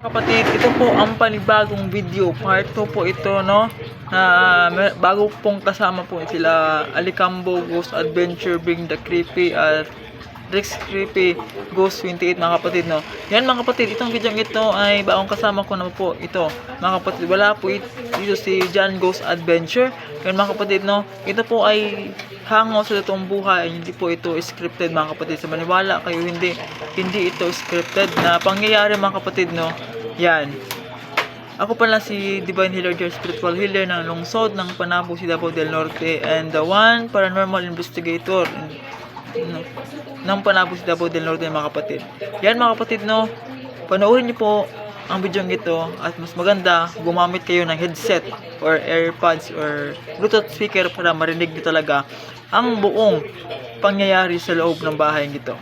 Kapatid, ito po ang panibagong video. Part 2 po ito, no? Bago pong kasama po sila Alicambo Ghost Adventure Bring the Creepy at Rex Creepy Ghost 28, mga kapatid, no? Yan, mga kapatid, itong video ito ay bagong kasama ko na po ito. Mga kapatid, wala po dito si John Ghost Adventure. Yan, mga kapatid, no? Ito po ay hango sa totoong buhay. Hindi po ito scripted, mga kapatid. Sa maniwala kayo, hindi ito scripted na pangyayari, mga kapatid, no? Yan. Ako pala si Divine Healer, your spiritual healer ng lungsod ng Panabo, Davao del Norte, and the one paranormal investigator ng Panabo, Davao del Norte, mga kapatid. Yan, mga kapatid, no? Panoorin niyo po ang video ito at mas maganda gumamit kayo ng headset or AirPods or Bluetooth speaker para marinig niyo talaga ang buong pangyayari sa loob ng bahay nito.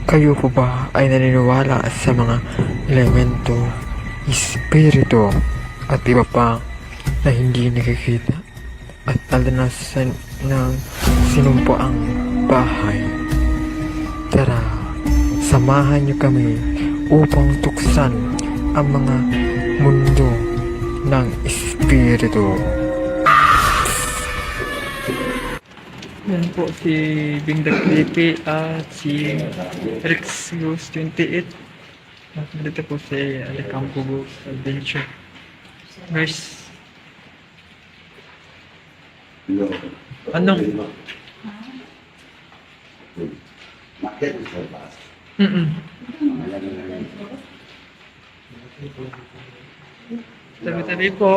Kayo po ba ay naniniwala sa mga elemento, espiritu at iba pa na hindi nakikita at nadanasan ng sinumpo ang bahay? Tara, samahan niyo kami upang tuksan ang mga mundo ng espiritu. Yan po si Bing the Creepy at si Rex Ghost 28. At dito po si Alicambo Ghost Adventure. Guys, anong? Tabi-tabi po.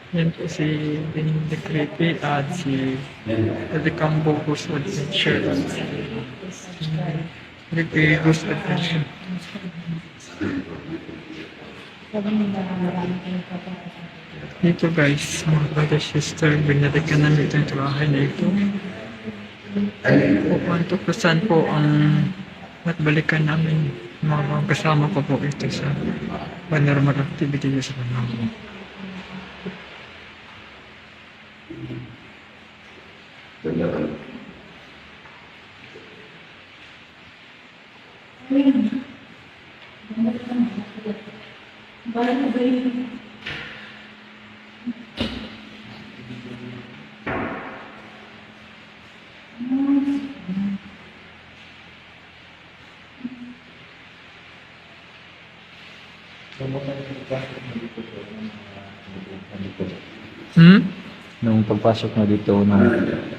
Yan po si Bing the Creepy at si Alicambo Ghost Adventure at si Creepy Ghost Adventure. Dito guys, mga brother sister, binalikan namin itong bahay na ito. Upang tuklasan po ang at balikan namin mga kasama ko po ito sa paranormal activity sa Panabo. Nung pagpasok mo dito, nung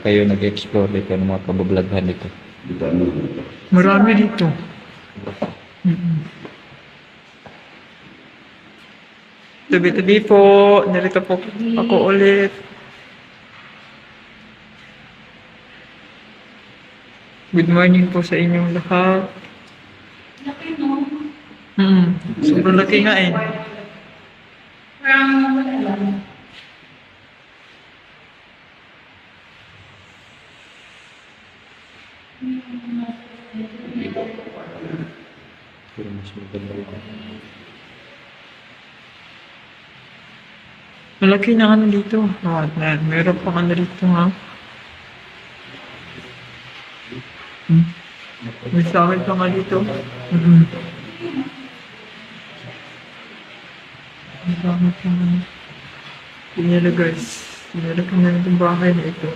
kayo nag-explore dito ng mga kabablaghan dito. Marami dito. Tabi-tabi po, narito po ako ulit. Good morning po sa inyong lahat. Laki, no? Sobrang laki nga eh. Parang wala lang. Pero mas maganda rin. Malaki na ano dito. Meron pa ano dito, ha. May sakit pa nga dito. May sakit pa nga. Tingnan guys. Tingnan na itong bahay na ito.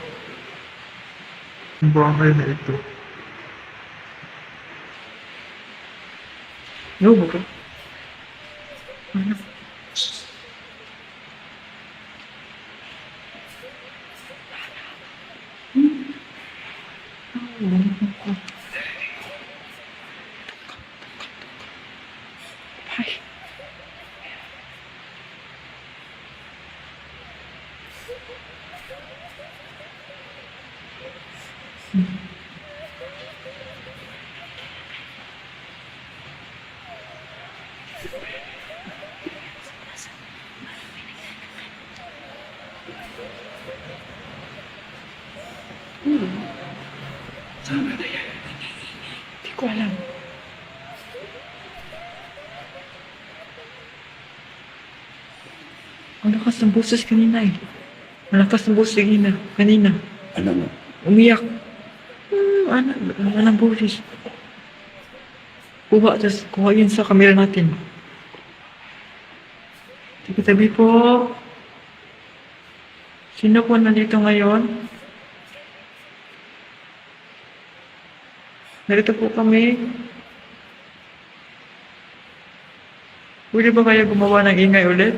Ang bahay na ito. No, baka. Ano? Saan ba na yan? Hindi ko alam. Ang lakas ng boses kanina eh. Malakas ng boses kanina. Kanina. Ano mo? Umiyak. Ano ng boses. Kuha yun sa camera natin. Tabi-tabi po. Sino po nandito ngayon? Narito po kami. Pwede ba kaya gumawa ng ingay ulit?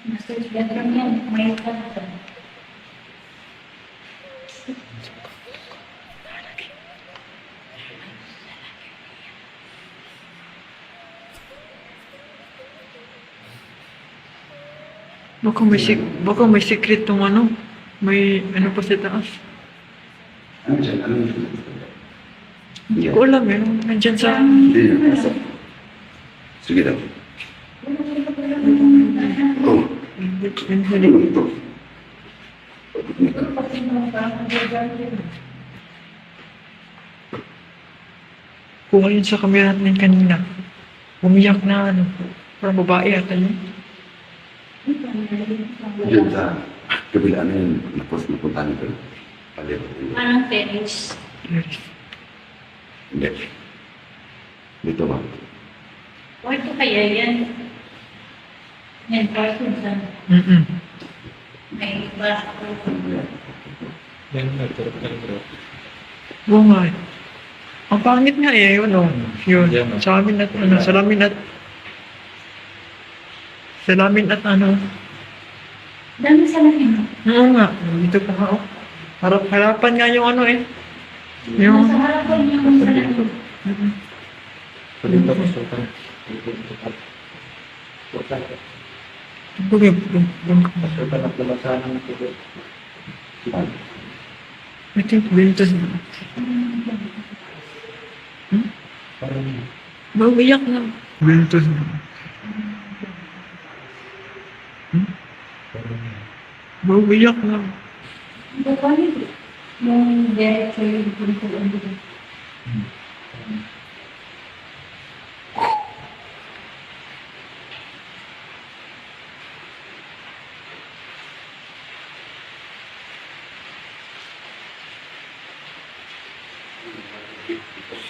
Nasa bedroom yan. May kanto. Baka may secret tong ano. May ano pa sa taas. Ano dyan? Ano dyan? Hindi ko alam eh. Nandyan sa... Hindi na. Sige daw. Oh, ano ito? Kuha yun sa camera natin kanina. Umiyak na ano. Parang babae ata yun. Diyan sa kabila na yun. Napos na punta nito. Paliw. Parang terrace. Yes. Hindi. Dito ba? Kwarto kaya yan. Yan, kwarto dyan. Mm-mm. May iba. Yan, nagturok na bro. Oo nga eh. Ang pangit nga eh, yun oh. Yun. Yan, oh. Salamin at ano, salamin at ano. Dami sa lamin. Oo nga. Dito pa nga oh. Harapan nga yung ano eh. Yung... Nasa harapan yung salamin. Mm-mm. So, dito ko sultan. Sultan at labasan ng tubig. I think Bentos. Parang Mauiyak na. Bentos. Mauiyak na. Bukan itu. Yung diretso yung pintuan dito.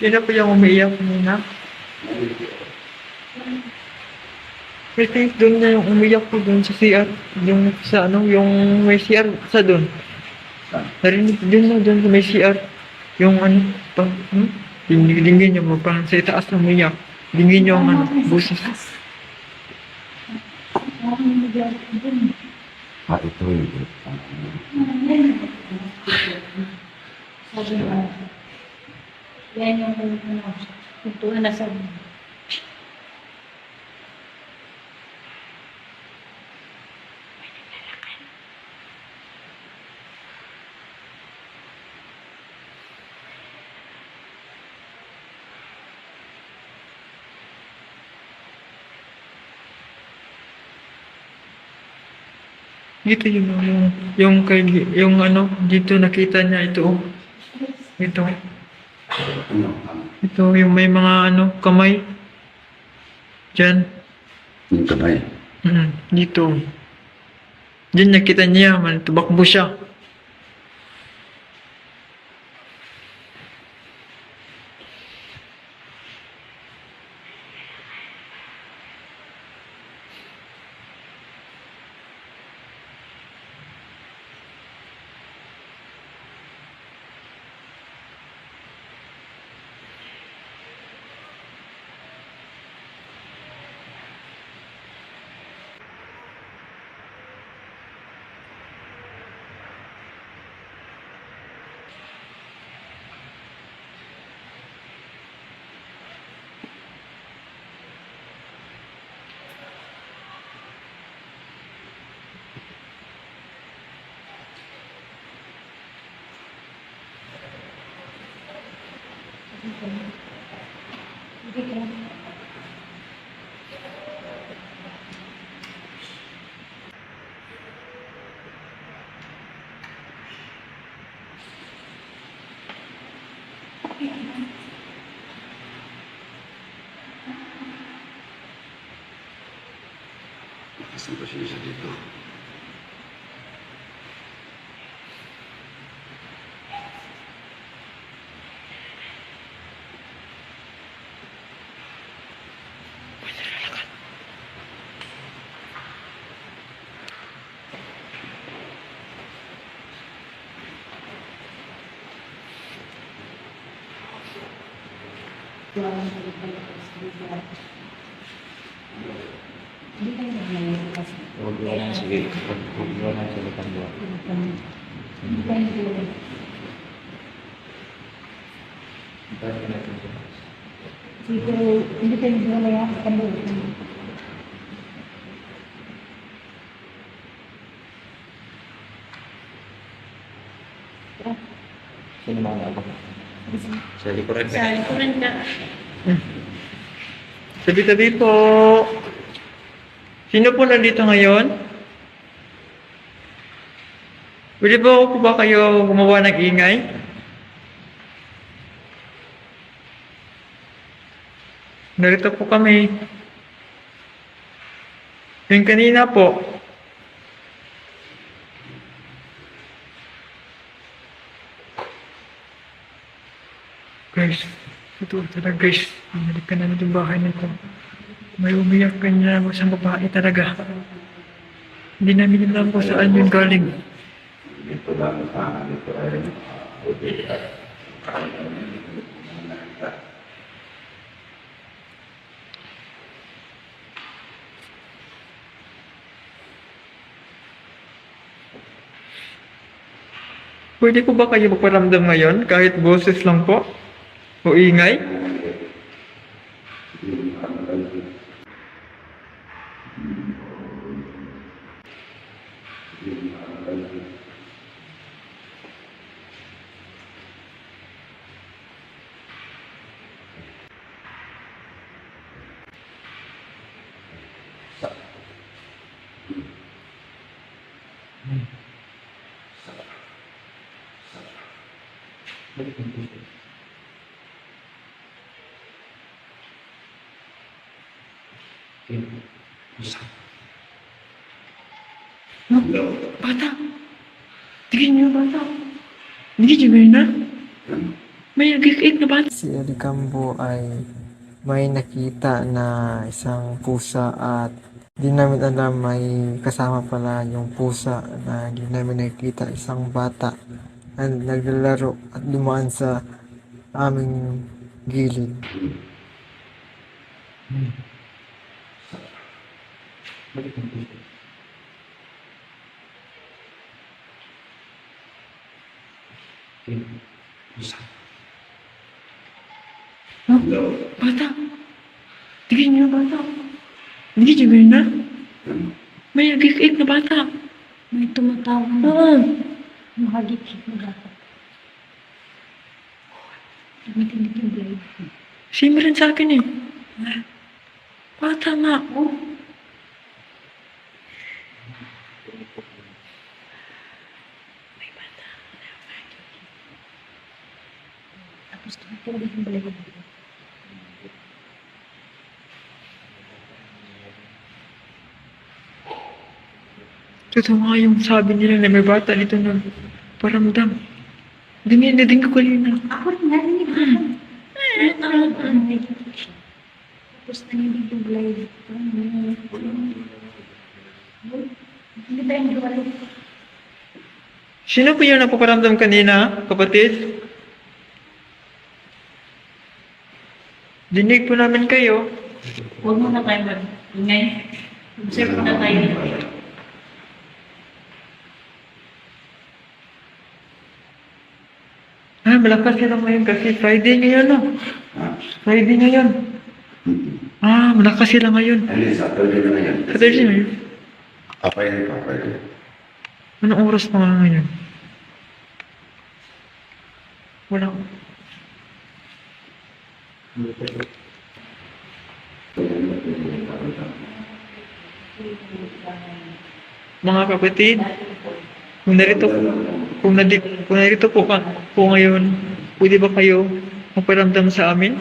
Sino po yung umiiyak muna? I think doon na yung umiyak po doon sa CR. Yung sa ano, yung may CR sa doon. Narinig doon na doon sa may CR. Yung ano, dinggin nyo mo, parang sa itaas na umiyak. Dinggin nyo ang ano, buses. Ah, ito yun. Sabi mo, yan yung pintuan na sabi. Dito yung kay, yung ano, dito nakita niya ito. Oh. Ito. Ano? Ito yung may mga ano, kamay. Diyan. Yung kamay. Dito. Diyan nakita niya, man, tubakbo siya. ng pasensya dito. Hindi tayo naglayo kasi. Huwag iwanan, sige. Huwag iwanan sa Alicambo. Hindi tayo naglayo. Tayo na natin siya. Siguro, hindi tayo naglayo sa kando. Sino mga ako? Sa likuran ka. Sa likuran ka. Tabi-tabi po. Sino po nandito ngayon? Pwede po ba kayo gumawa ng ingay? Narito po kami. Yung kanina po. Guys, ito talaga guys. Binalik ka namin yung bahay nito. May umiyak ka niya sa babae talaga. Hindi namin alam kung saan yun galing. Dito lang ang dito ay Pwede po ba kayo magparamdam ngayon kahit boses lang po? O ingay? Bata! Tingin niyo bata! Hindi niyo ba na? May nagkikik na bata! Si Alicambo ay may nakita na isang pusa at di namin alam may kasama pala yung pusa na di namin nakita isang bata na naglalaro at dumaan sa aming gilid. Bata! Tingin niyo bata! Hindi niyo ba na? May nagkikik na bata! May tumatawag na. Oo! Mahagikik na dapat. Tumitindig yung blade. Same rin sa akin eh. Bata nga! Oh. Tapos tumitindig yung blade. Totoo nga yung sabi nila na may bata dito na paramdam. Dingin na din ko kanina. Ako rin narinig ko. Tapos narinig yung blade. Hindi tayo nagwalo. Sino po yung napaparamdam kanina, kapatid? Dinig po namin kayo. Huwag muna tayo mag-ingay. Observe muna tayo dito. Malakas sila ngayon kasi Friday ngayon, no? ah, Friday ngayon. Malakas sila ngayon. ano sa Saturday na yan? Saturday ngayon. Kapay na kapay. Anong oras pa nga ngayon? Wala. Mga kapatid, kung narito po ngayon, pwede ba kayo magparamdam sa amin?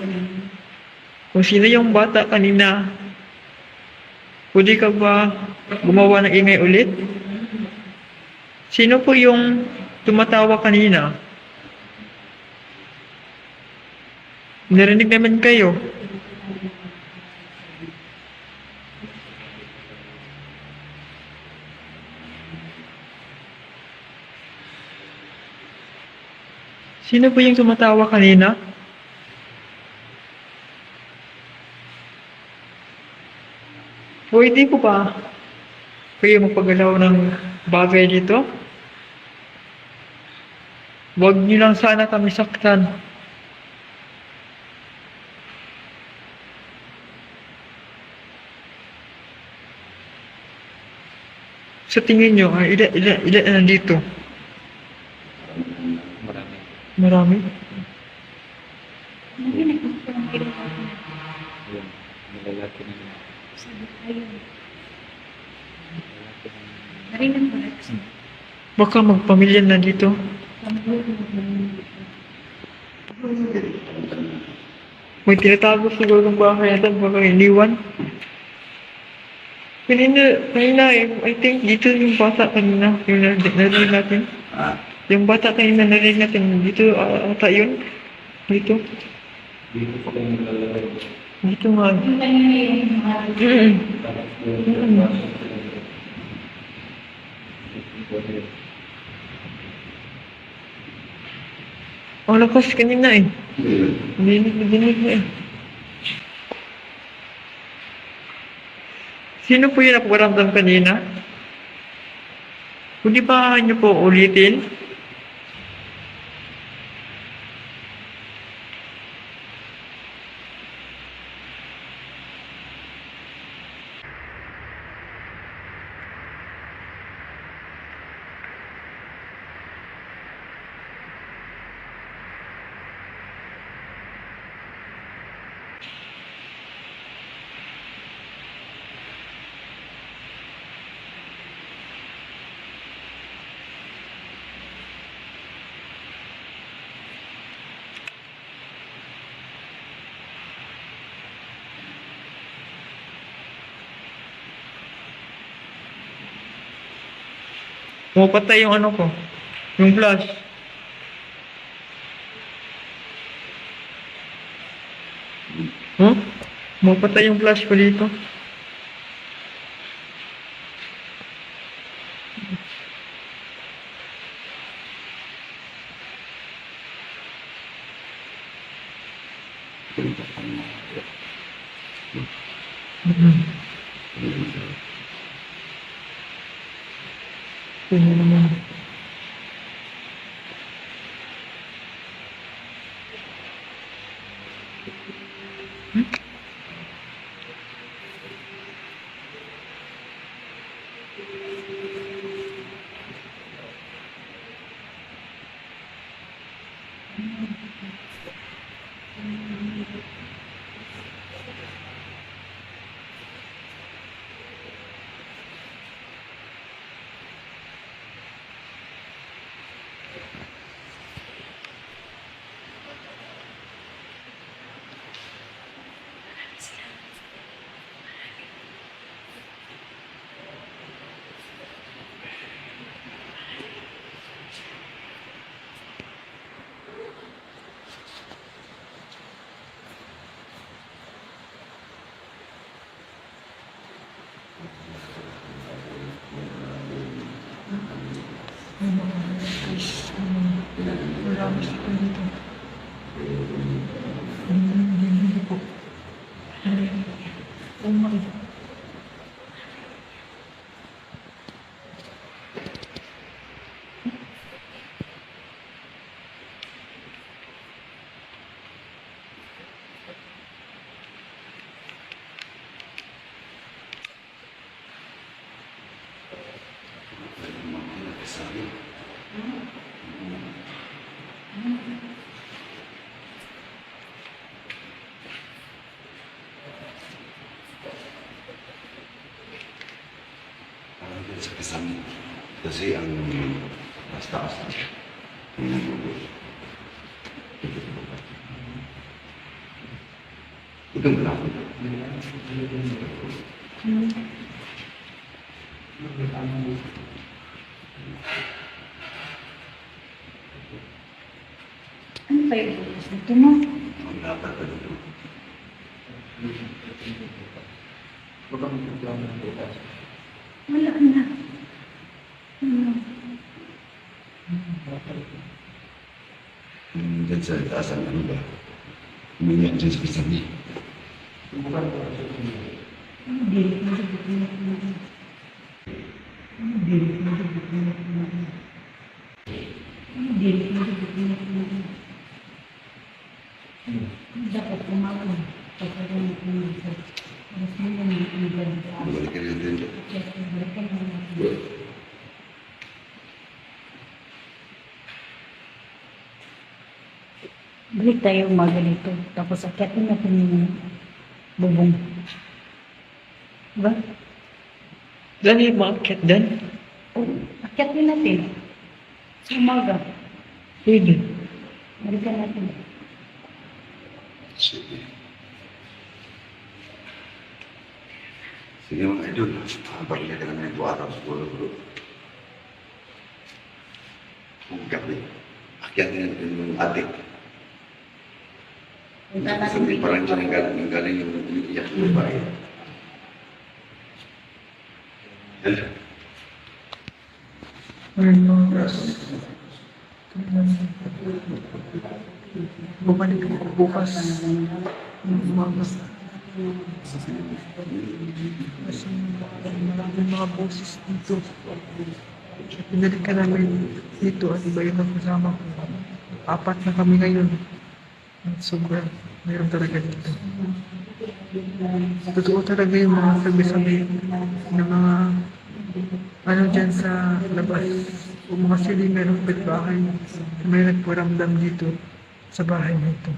Kung sino yung bata kanina Pwede ka ba gumawa ng ingay ulit? Sino po yung tumatawa kanina? Narinig naman kayo. Sino po yung tumatawa kanina? Pwede po ba kayo magpagalaw ng bagay dito? Huwag niyo lang sana kami saktan. Sa tingin niyo, ilan na nandito? Marami. Marami? Hindi nagpapalong kayo ng mga Yun. Malalaki na yun. sabi kayo. Malalaki na yun. Narinig ko na kasi. Baka magpamilya na dito. May tinatago siguro ng bahay natin, baka iniwan. Kanina, I think dito yung bata kanina, yung narinig natin. Ah, Yung bata kanina narinig natin, dito ata yun. Dito. Dito pa kayo nalalagay. Dito nga. Yung kanina yung mga Mm. Tapos yung Ang lakas kanina eh. Dinig na eh. Sino po yung naparamdam kanina? Pwede ba niyo po ulitin? Pumapatay yung ano ko. Yung flash. Huh? Pumapatay yung flash ko dito. Tingnan naman. Marami sila dito. Hindi po. Oh my God. parang din sa kasama. Kasi ang mas taas na siya. Yung nagugulo. Ito mo lang. Ano ba yung bukas dito mo? Ang dapat ka dito. Wala na. Diyan sa taas ang ano ba? Umiyak dyan sa kasama. Dapat umawa. Pagkaroon ng mga mas mga mga Balikan natin. Balik tayo umaga dito. Tapos akyatin natin yung bubong. Diba? Daan yung maakyat dyan? Akyatin natin. Sa umaga. Pwede. Balikan natin. Sige. Sige mga idol. Balikan ka namin ito araw sa pulo bro. Ang gabi. Akyatin natin yung atik. Punta natin Sabi dito. parang dyan ang galing yung umiiyak ng babae. Yan. Bumalik ako bukas. Umaga. Kasi maraming mga boses dito. Kaya pinalik ka namin dito at iba yun ang kasama ko. 4 na kami ngayon. At sobrang mayroon talaga dito. Totoo talaga yung mga sabi-sabi ng mga ano dyan sa labas. O mga silingan ng bahay. May nagparamdam dito sa bahay nito.